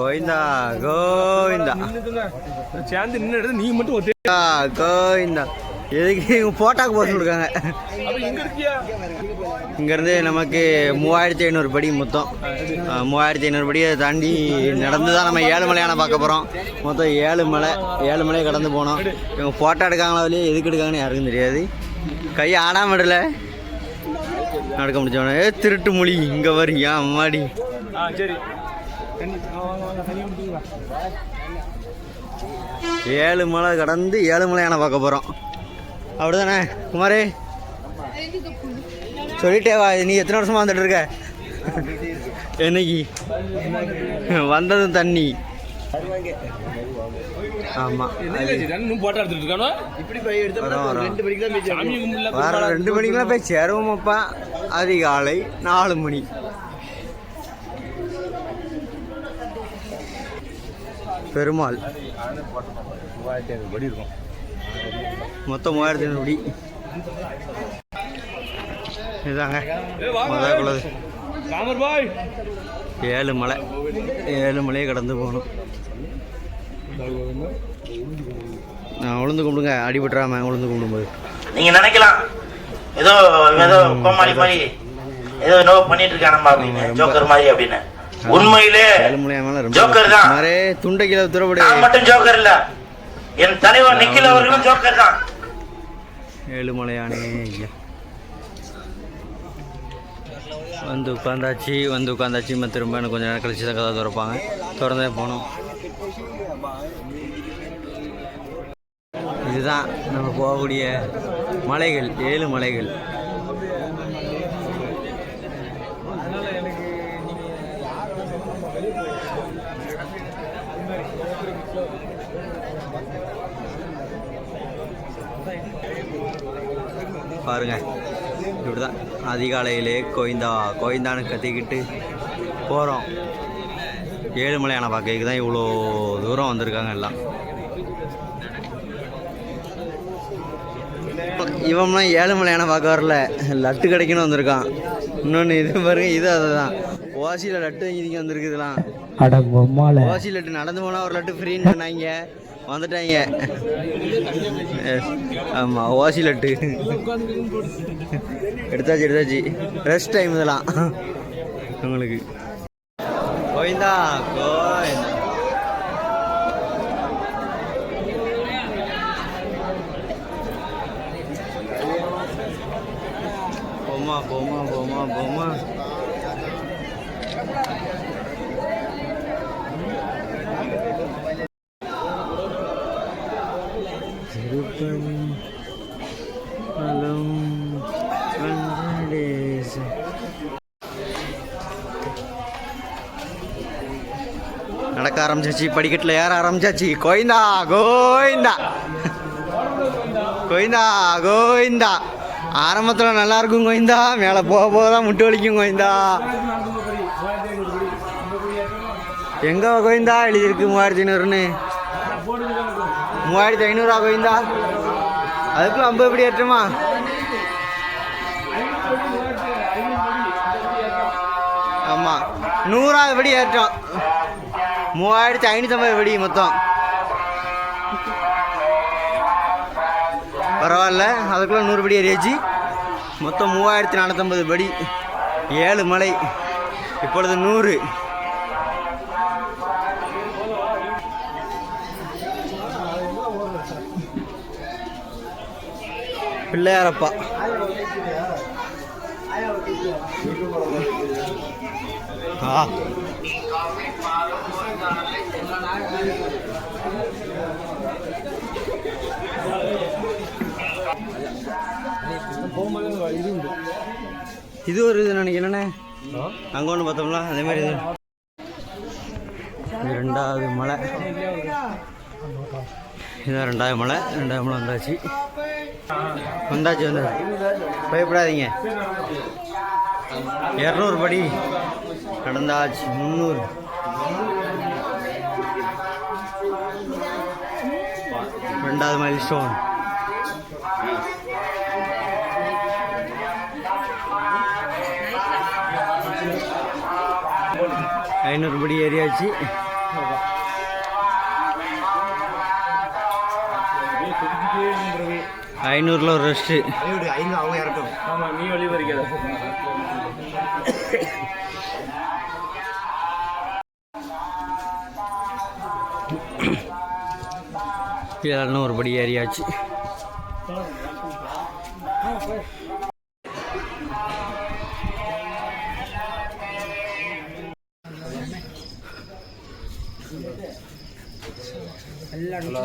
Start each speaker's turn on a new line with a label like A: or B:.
A: கோவிந்தா கோவிந்தா சேர்ந்து நின்று நீ மட்டும் கோவிந்தா எதுக்கு போட்டாக்கு போட்டு கொடுக்காங்க. இங்கேருந்து நமக்கு 3500 படி மொத்தம் 3500 படியை தாண்டி நடந்து தான் நம்ம ஏழுமலையான பார்க்க போகிறோம். மொத்தம் 7 மலையை கடந்து போனோம். இவங்க ஃபோட்டோ எடுக்காங்களா இல்லையே, எதுக்கு எடுக்காங்கன்னு யாருக்கும் தெரியாது. கை ஆடாமல் விடல நடக்க முடிச்சவன திருட்டு மொழி இங்கே வரீங்க அம்மாடி. சரி 7 மலை கடந்து 7 மலையான பார்க்க போகிறோம். அப்படிதானே குமாரே? சொல்லிட்டே வா. நீ எத்தனை வருஷமாக வந்துட்டு இருக்க? என்னைக்கு வந்ததும் தண்ணி. ஆமாம் வர 2 மணிக்கெலாம் போய் சேருவோமாப்பா. அதிகாலை 4 மணி. பெருமாள் மொத்தம் 3500 படி. இதாங்க முதல்குள்ளது 7 மலையை கடந்து போகணும். உளுந்து கும்பிடுங்க, அடிபட்டுறாம உளுந்து கும்பிடும்போது.
B: நீங்க நினைக்கலாம் ஏதோ கோமாளி மாதிரி ஏதோ நோ பண்ணிட்டு இருக்கானே ஜோக்கர் மாதிரி அப்படின்னு. உண்மையிலே ஜோக்கர் தான்.
A: துண்டை கீழே துறப்படி
B: மட்டும் ஜோக்கர் இல்ல, என் தலைவர் நிக்கில் அவர்களும் ஜோக்கர் தான்.
A: ஏழுமலையானே ஐயா வந்து உட்காந்தாச்சு. திரும்ப எனக்கு கொஞ்சம் நேரம் கழிச்சு தான் கதை திறப்பாங்க. திறந்தே போனோம். இதுதான் நம்ம போகக்கூடிய மலைகள், 7 மலைகள். பாருங்க, இப்படிதான் அதிகாலையிலே கோவிந்தான்னு கத்திக்கிட்டு போகிறோம். 7 மலையான பார்க்க தான் இவ்வளோ தூரம் வந்திருக்காங்க எல்லாம். இவன்லாம் 7 மலையான பார்க்க வரல, லட்டு கிடைக்குன்னு வந்திருக்கான். இன்னொன்று இது பாருங்க, இது அதுதான் ஓசியில் லட்டு வாங்கி வந்திருக்குதுலாம். ஓசி லட்டு நடந்து போனால் ஒரு லட்டு ஃப்ரீன்னு சொன்னாங்க, வந்துட்டாங்க. ஆமாம், ஓசி லட்டு எடுத்தாச்சு. ரெஸ்ட் டைம் இதெல்லாம் உங்களுக்கு. கோவிந்தா போமா. நடக்க ஆரம்பிச்சாச்சு. படிக்கட்டில் ஏற ஆரம்பிச்சாச்சு. கோவிந்தா ஆரம்பத்தில் நல்லா இருக்கும் கோவிந்தா, மேலே போக தான் முட்டு வலிக்கும் கோவிந்தா. எங்க கோவிந்தா எழுதியிருக்கு 3500ன்னு? 3500 கோவிந்தா. அதுக்குள்ள 50 எப்படி ஏற்றமா? ஆமாம், 100 படி ஏற்றம். 3550 படி மொத்தம். பரவாயில்ல, அதுக்குள்ள 100 படி ஏறியாச்சு. மொத்தம் 3450 படி. 7 மலை. இப்பொழுது 100. பிள்ளையாரப்பா இது ஒரு இது நினைக்கிறேண்ணே, அங்கே ஒன்று பார்த்தோம்ல அதே மாதிரி இது. இது 2வது மலை, இதுதான் 2வது மலை. 2வது மலை வந்தாச்சு வந்தாச்சு. பயப்படாதீங்க. 200 படி நடந்தாச்சு. 300 2வது மைல் ஸ்டோன். ஐநூறு படி ஏறியாச்சு. ஐநூறுல ஒரு ரெஸ்ட்டு. அவங்க இறட்டும். ஆமாம், நீ வழி வரைக்காத. இதெல்லாம் ஒரு படி ஏறியாச்சு. ಎಲ್ಲ